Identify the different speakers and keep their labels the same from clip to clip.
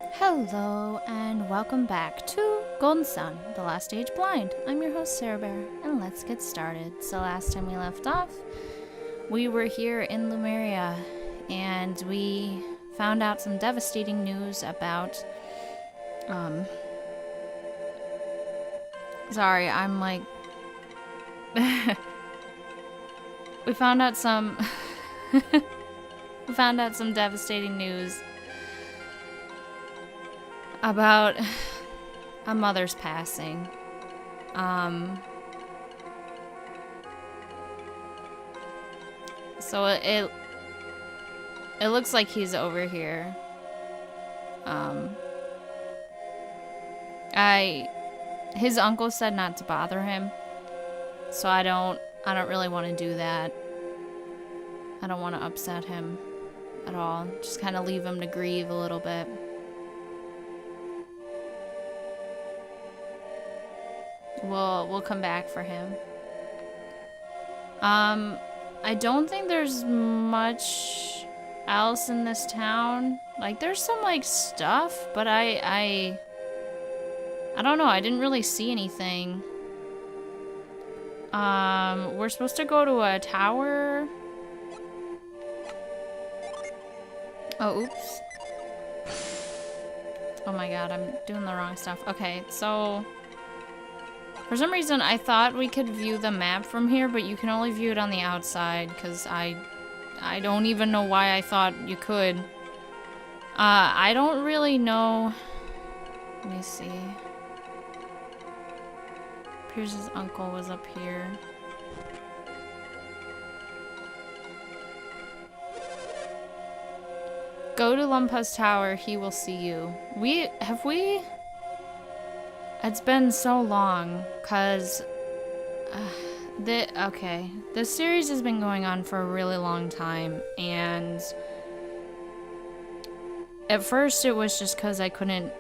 Speaker 1: Hello and welcome back to Golden Sun, The Last Age Blind. I'm your host Serahbear, and let's get started. So last time we left off, we were here in Lemuria, and we found out some devastating news about, sorry, I'm like, we found out some, devastating news about a mother's passing. So it looks like he's over here. His uncle said not to bother him, so I don't really want to do that. I don't want to upset him at all. Just kind of leave him to grieve a little bit. We'll come back for him. I don't think there's much else in this town. Like, there's some, like, stuff, but I don't know. I didn't really see anything. We're supposed to go to a tower. Oh, oops. Oh my god, I'm doing the wrong stuff. Okay, so for some reason, I thought we could view the map from here, but you can only view it on the outside, because I don't even know why I thought you could. I don't really know. Let me see. Pierce's uncle was up here. Go to Lumpa's tower, he will see you. Have we? It's been so long, cause okay, this series has been going on for a really long time, and at first it was just cause I couldn't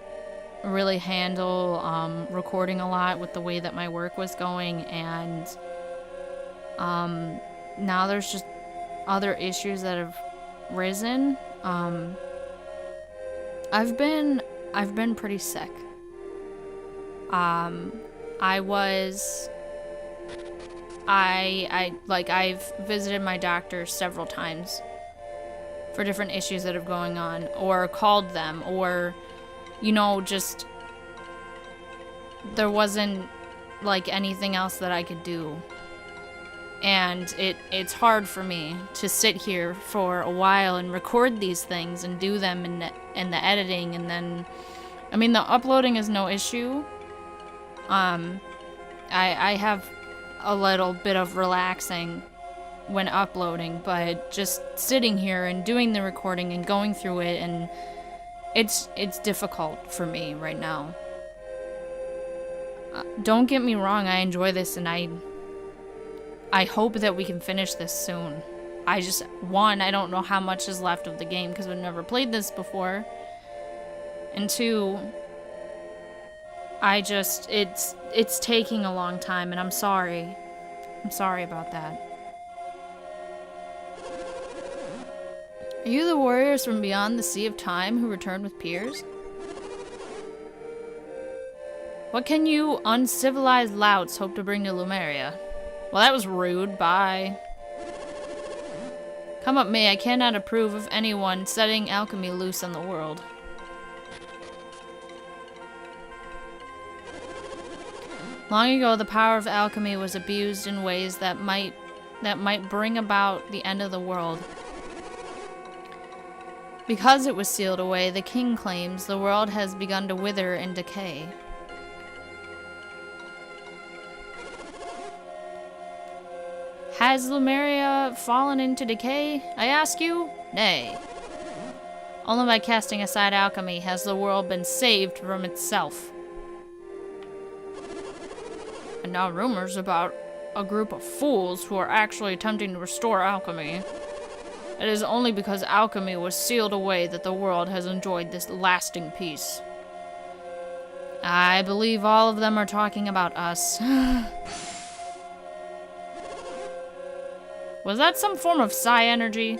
Speaker 1: really handle recording a lot with the way that my work was going, and now there's just other issues that have risen. I've been pretty sick. I've visited my doctor several times for different issues that are going on, or called them, or, you know, just, there wasn't, like, anything else that I could do. And it's hard for me to sit here for a while and record these things and do them in the editing, and then, I mean, the uploading is no issue. I have a little bit of relaxing when uploading, but just sitting here and doing the recording and going through it, and it's difficult for me right now. Don't get me wrong, I enjoy this, and I hope that we can finish this soon. I don't know how much is left of the game because we've never played this before. And two, it's taking a long time, and I'm sorry. I'm sorry about that. Are you the warriors from beyond the Sea of Time who returned with Piers? What can you uncivilized louts hope to bring to Lemuria? Well, that was rude. Bye. Come up me, I cannot approve of anyone setting alchemy loose on the world. Long ago, the power of alchemy was abused in ways that might bring about the end of the world. Because it was sealed away, the king claims the world has begun to wither and decay. Has Lemuria fallen into decay, I ask you? Nay. Only by casting aside alchemy has the world been saved from itself. And now rumors about a group of fools who are actually attempting to restore alchemy. It is only because alchemy was sealed away that the world has enjoyed this lasting peace. I believe all of them are talking about us. Was that some form of psi energy?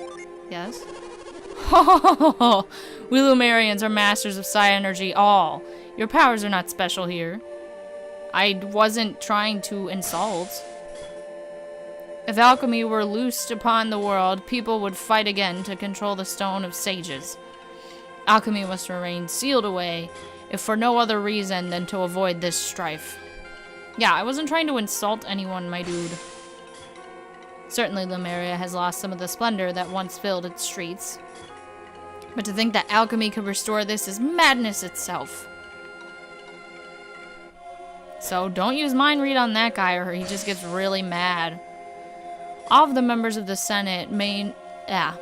Speaker 1: Yes. Oh, we Lumerians are masters of psi energy all. Your powers are not special here. I wasn't trying to insult. If alchemy were loosed upon the world, people would fight again to control the stone of sages. Alchemy must remain sealed away, if for no other reason than to avoid this strife. Yeah, I wasn't trying to insult anyone, my dude. Certainly Lemuria has lost some of the splendor that once filled its streets. But to think that alchemy could restore this is madness itself. So don't use mind read on that guy or he just gets really mad. All of the members of the Senate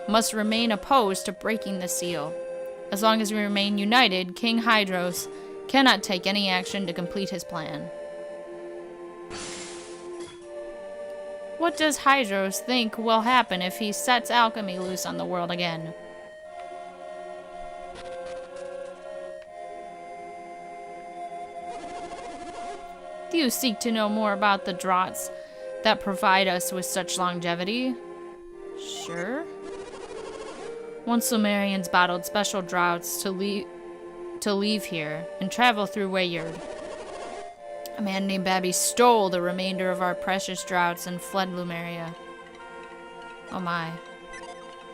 Speaker 1: must remain opposed to breaking the seal. As long as we remain united, King Hydros cannot take any action to complete his plan. What does Hydros think will happen if he sets alchemy loose on the world again? Do you seek to know more about the draughts that provide us with such longevity? Sure. Once Lumerians bottled special draughts to leave here and travel through Wayard. A man named Babby stole the remainder of our precious draughts and fled Lemuria. Oh my.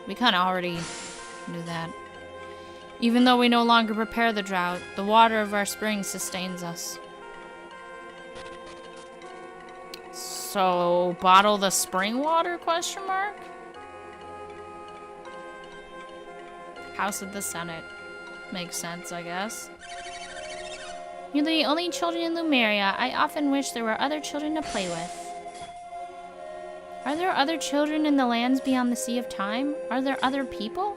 Speaker 1: We kinda already knew that. Even though we no longer prepare the drought, the water of our spring sustains us. So, bottle the spring water, question mark? House of the Senate. Makes sense, I guess. You're the only children in Lemuria. I often wish there were other children to play with. Are there other children in the lands beyond the Sea of Time? Are there other people?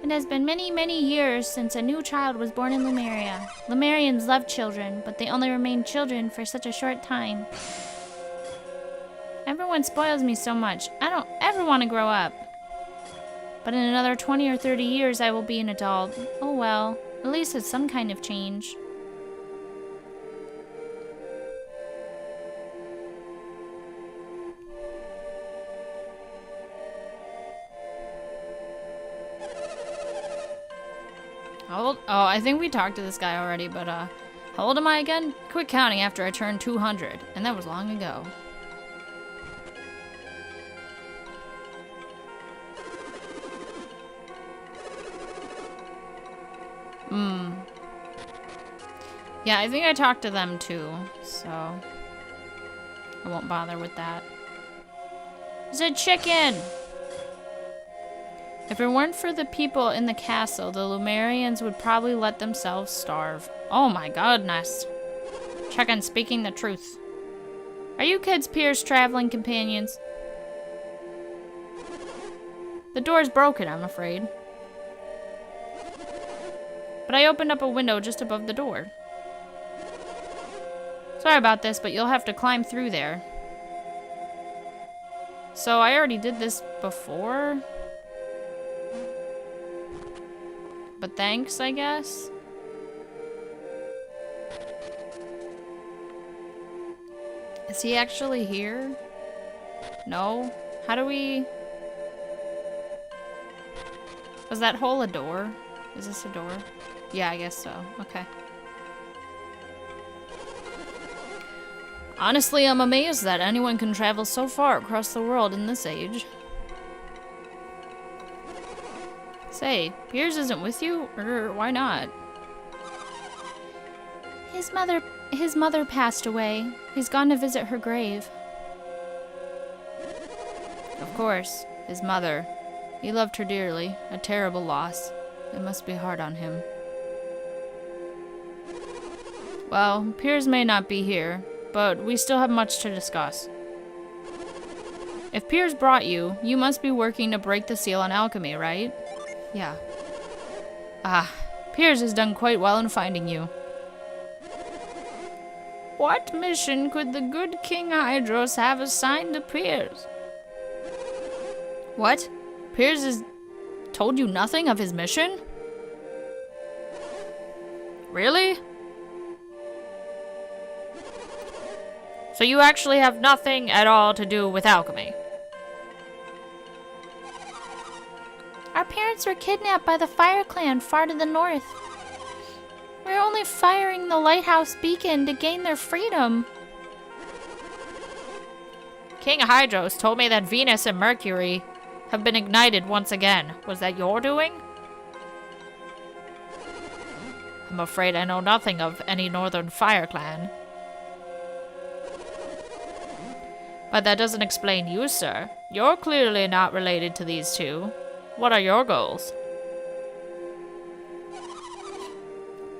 Speaker 1: It has been many, many years since a new child was born in Lemuria. Lemurians love children, but they only remain children for such a short time. Everyone spoils me so much. I don't ever want to grow up. But in another 20 or 30 years, I will be an adult. Oh well, at least it's some kind of change. Oh, I think we talked to this guy already, but how old am I again? Quit counting after I turned 200, and that was long ago. Yeah, I think I talked to them too, so I won't bother with that. It's a chicken! If it weren't for the people in the castle, the Lumerians would probably let themselves starve. Oh my goodness. Chicken speaking the truth. Are you kids Pier's traveling companions? The door's broken, I'm afraid. But I opened up a window just above the door. Sorry about this, but you'll have to climb through there. So I already did this before. But thanks, I guess. Is he actually here? No? How do we... Was that hole a door? Is this a door? Yeah, I guess so. Okay. Honestly, I'm amazed that anyone can travel so far across the world in this age. Say, Piers isn't with you? Or why not? His mother passed away. He's gone to visit her grave. Of course, his mother. He loved her dearly. A terrible loss. It must be hard on him. Well, Piers may not be here, but we still have much to discuss. If Piers brought you, you must be working to break the seal on alchemy, right? Yeah. Ah, Piers has done quite well in finding you. What mission could the good King Hydros have assigned to Piers? What? Piers has told you nothing of his mission? Really? So you actually have nothing at all to do with alchemy?
Speaker 2: Our parents were kidnapped by the Fire Clan far to the north. We're only firing the lighthouse beacon to gain their freedom.
Speaker 1: King Hydros told me that Venus and Mercury have been ignited once again. Was that your doing? I'm afraid I know nothing of any Northern Fire Clan. But that doesn't explain you, sir. You're clearly not related to these two. What are your goals?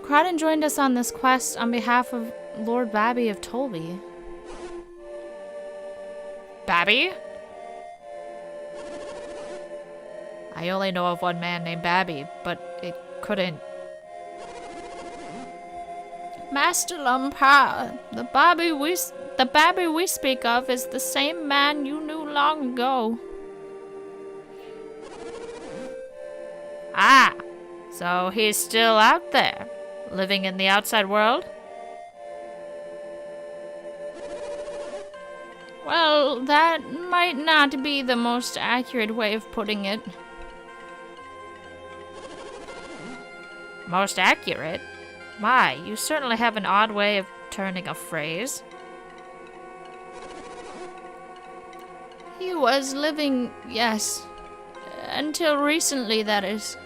Speaker 2: Kraden joined us on this quest on behalf of Lord Babby of Tolby.
Speaker 1: Babby? I only know of one man named Babby, but it couldn't...
Speaker 2: Master Lunpa, the Babby we speak of is the same man you knew long ago.
Speaker 1: Ah, so he's still out there, living in the outside world?
Speaker 2: Well, that might not be the most accurate way of putting it.
Speaker 1: Most accurate? My, you certainly have an odd way of turning a phrase.
Speaker 2: He was living, yes. Until recently, that is.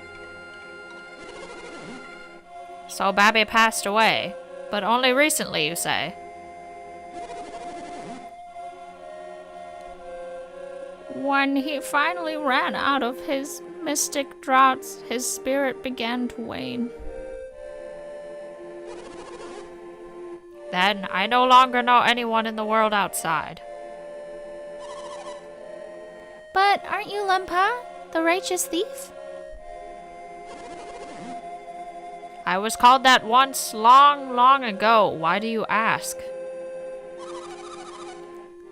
Speaker 1: So Babby passed away, but only recently, you say?
Speaker 2: When he finally ran out of his mystic draughts, his spirit began to wane.
Speaker 1: Then I no longer know anyone in the world outside.
Speaker 2: But aren't you Lunpa, the righteous thief?
Speaker 1: I was called that once, long, long ago. Why do you ask?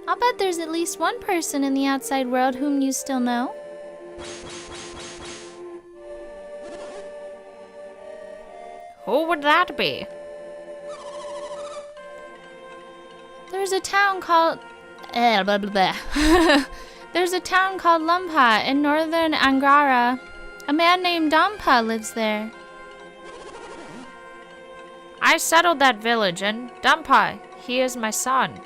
Speaker 2: I'll bet there's at least one person in the outside world whom you still know.
Speaker 1: Who would that be?
Speaker 2: There's a town called... blah, blah, blah. There's a town called Lunpa in northern Angara. A man named Dampa lives there.
Speaker 1: I settled that village, and Dampa, he is my son.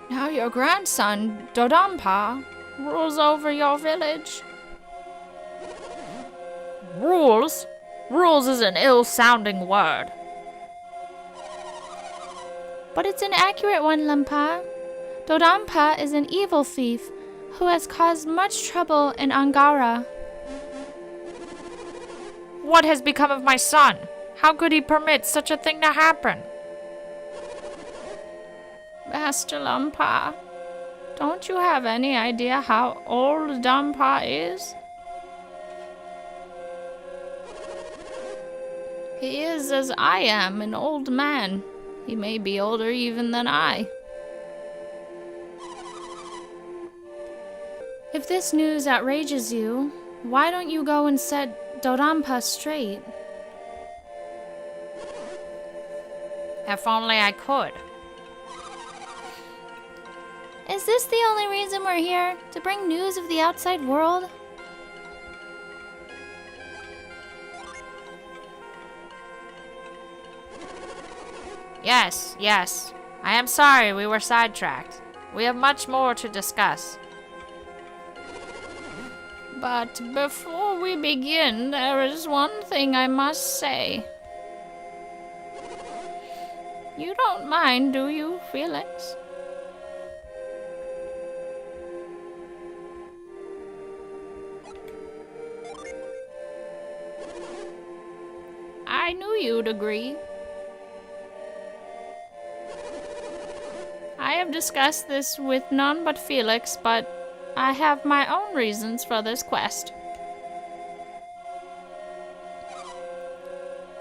Speaker 2: Now your grandson, Dodampa, rules over your village.
Speaker 1: Rules? Rules is an ill-sounding word.
Speaker 2: But it's an accurate one, Lunpa. Dodampa is an evil thief who has caused much trouble in Angara.
Speaker 1: What has become of my son? How could he permit such a thing to happen?
Speaker 2: Master Lunpa, don't you have any idea how old Dampa is? He is as I am, an old man. He may be older even than I. If this news outrages you, why don't you go and set Dodampa straight?
Speaker 1: If only I could.
Speaker 2: Is this the only reason we're here? To bring news of the outside world?
Speaker 1: Yes, yes. I am sorry we were sidetracked. We have much more to discuss.
Speaker 2: But before we begin, there is one thing I must say. You don't mind, do you, Felix? I knew you'd agree. I have discussed this with none but Felix, but I have my own reasons for this quest.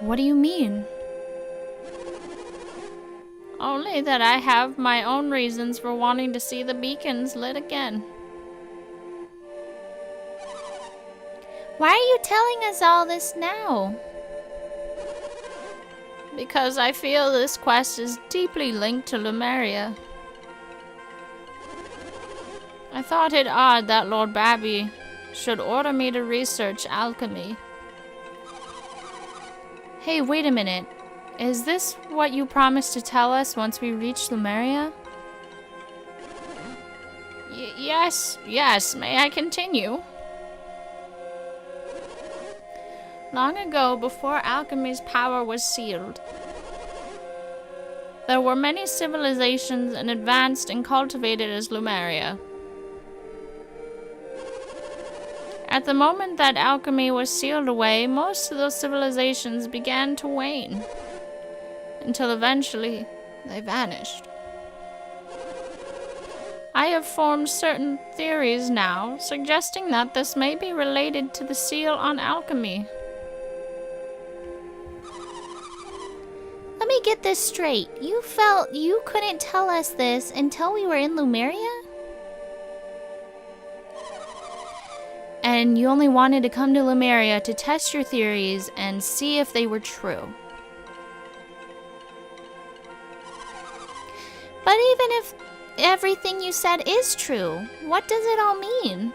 Speaker 2: What do you mean? Only that I have my own reasons for wanting to see the beacons lit again. Why are you telling us all this now? Because I feel this quest is deeply linked to Lemuria. I thought it odd that Lord Babby should order me to research alchemy. Hey, wait a minute. Is this what you promised to tell us once we reach Lemuria? Yes, may I continue? Long ago, before alchemy's power was sealed, there were many civilizations and advanced and cultivated as Lemuria. At the moment that alchemy was sealed away, most of those civilizations began to wane, until eventually they vanished. I have formed certain theories now, suggesting that this may be related to the seal on alchemy.
Speaker 3: Let me get this straight. You felt you couldn't tell us this until we were in Lemuria?
Speaker 2: And you only wanted to come to Lemuria to test your theories and see if they were true.
Speaker 3: But even if everything you said is true, what does it all mean?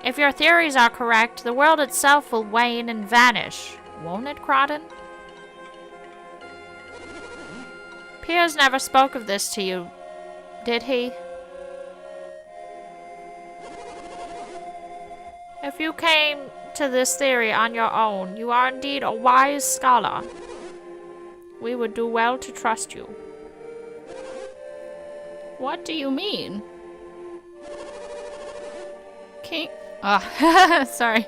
Speaker 2: If your theories are correct, the world itself will wane and vanish, won't it, Kraden? Piers never spoke of this to you, did he? If you came to this theory on your own, you are indeed a wise scholar. We would do well to trust you. What do you mean? Sorry.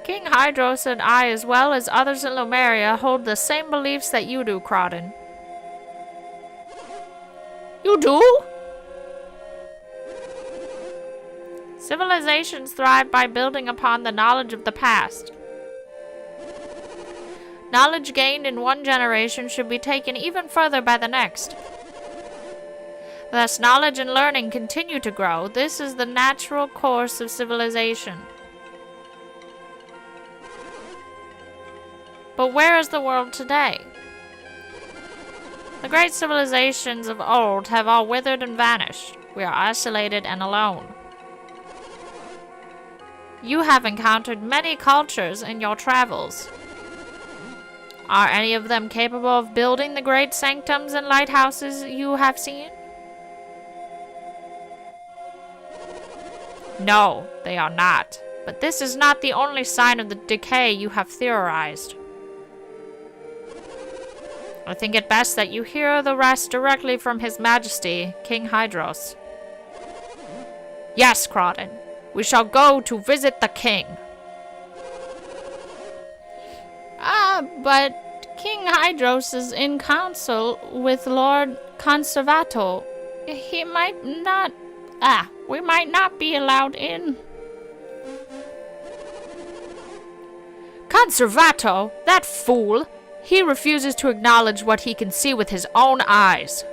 Speaker 2: King Hydros and I, as well as others in Lemuria, hold the same beliefs that you do, Kraden. You do? Civilizations thrive by building upon the knowledge of the past. Knowledge gained in one generation should be taken even further by the next. Thus, knowledge and learning continue to grow. This is the natural course of civilization. But where is the world today? The great civilizations of old have all withered and vanished. We are isolated and alone. You have encountered many cultures in your travels. Are any of them capable of building the great sanctums and lighthouses you have seen? No, they are not. But this is not the only sign of the decay you have theorized. I think it best that you hear the rest directly from His Majesty, King Hydros. Yes, Kraden. We shall go to visit the king. But King Hydros is in council with Lord Conservato. He might not... we might not be allowed in.
Speaker 4: Conservato? That fool! He refuses to acknowledge what he can see with his own eyes.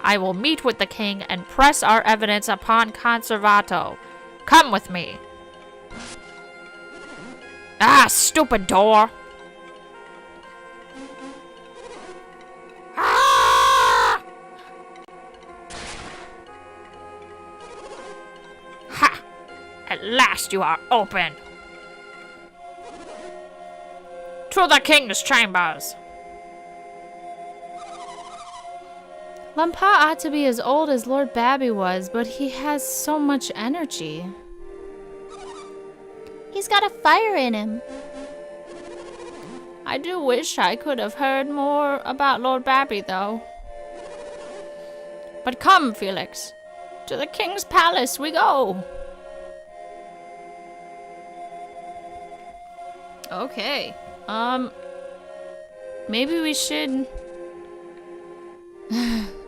Speaker 4: I will meet with the king and press our evidence upon Conservato. Come with me. Ah, stupid door! Ah! Ha! At last you are open. To the king's chambers.
Speaker 2: Lunpa ought to be as old as Lord Babby was, but he has so much energy.
Speaker 3: He's got a fire in him.
Speaker 2: I do wish I could have heard more about Lord Babby, though. But come, Felix. To the king's palace we go. Okay. Maybe we should...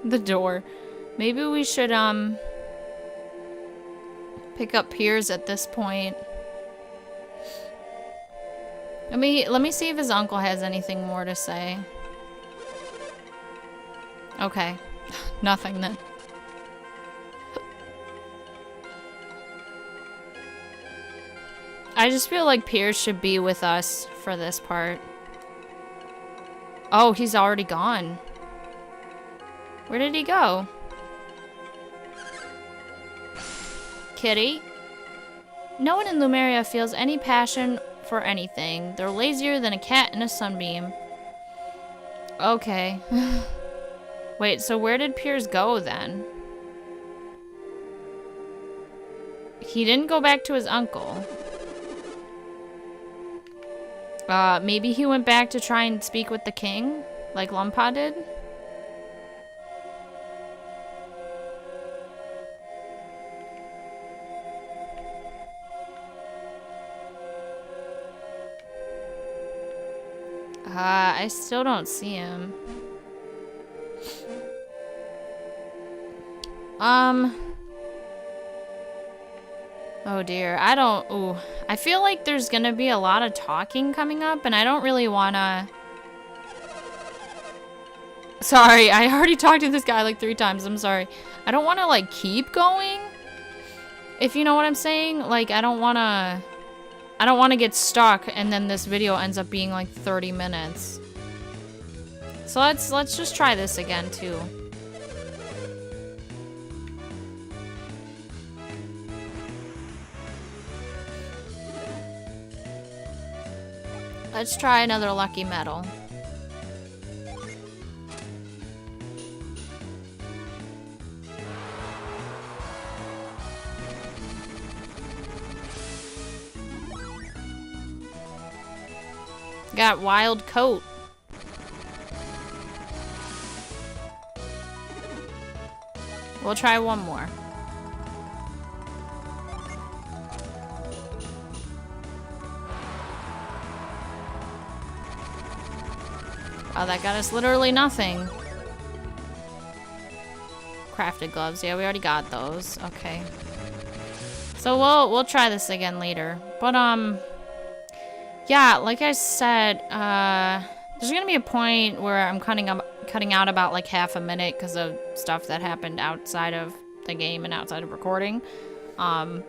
Speaker 2: the door. Maybe we should, pick up Piers at this point. Let me see if his uncle has anything more to say. Okay. Nothing then.
Speaker 1: I just feel like Piers should be with us for this part. Oh, he's already gone. Where did he go? Kitty? No one in Lemuria feels any passion for anything. They're lazier than a cat in a sunbeam. Okay. Wait, so where did Piers go then? He didn't go back to his uncle. Maybe he went back to try and speak with the king, like Lunpa did? I still don't see him. Oh dear, ooh. I feel like there's gonna be a lot of talking coming up, and I don't really wanna... Sorry, I already talked to this guy like 3 times, I'm sorry. I don't wanna, like, keep going, if you know what I'm saying. Like, I don't wanna get stuck, and then this video ends up being like 30 minutes. So let's just try this again, too. Let's try another lucky medal. Got wild coat. We'll try one more. Oh, that got us literally nothing. Crafted gloves. Yeah, we already got those. Okay. So we'll try this again later. But yeah, like I said, there's gonna be a point where I'm cutting out about like half a minute because of stuff that happened outside of the game and outside of recording. But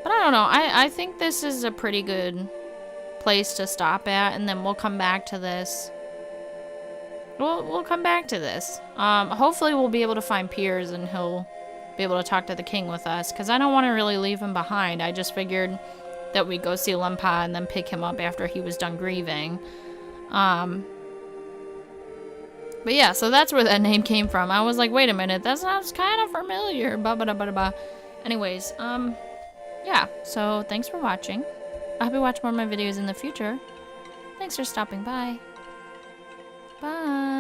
Speaker 1: I don't know. I think this is a pretty good place to stop at, and then we'll come back to this. We'll come back to this. Hopefully we'll be able to find Piers and he'll be able to talk to the king with us, because I don't want to really leave him behind. I just figured that we'd go see Lunpa and then pick him up after he was done grieving. But yeah, so that's where that name came from. I was like, wait a minute, that sounds kind of familiar. Anyways, yeah, so thanks for watching. I hope you watch more of my videos in the future. Thanks for stopping by. Bye.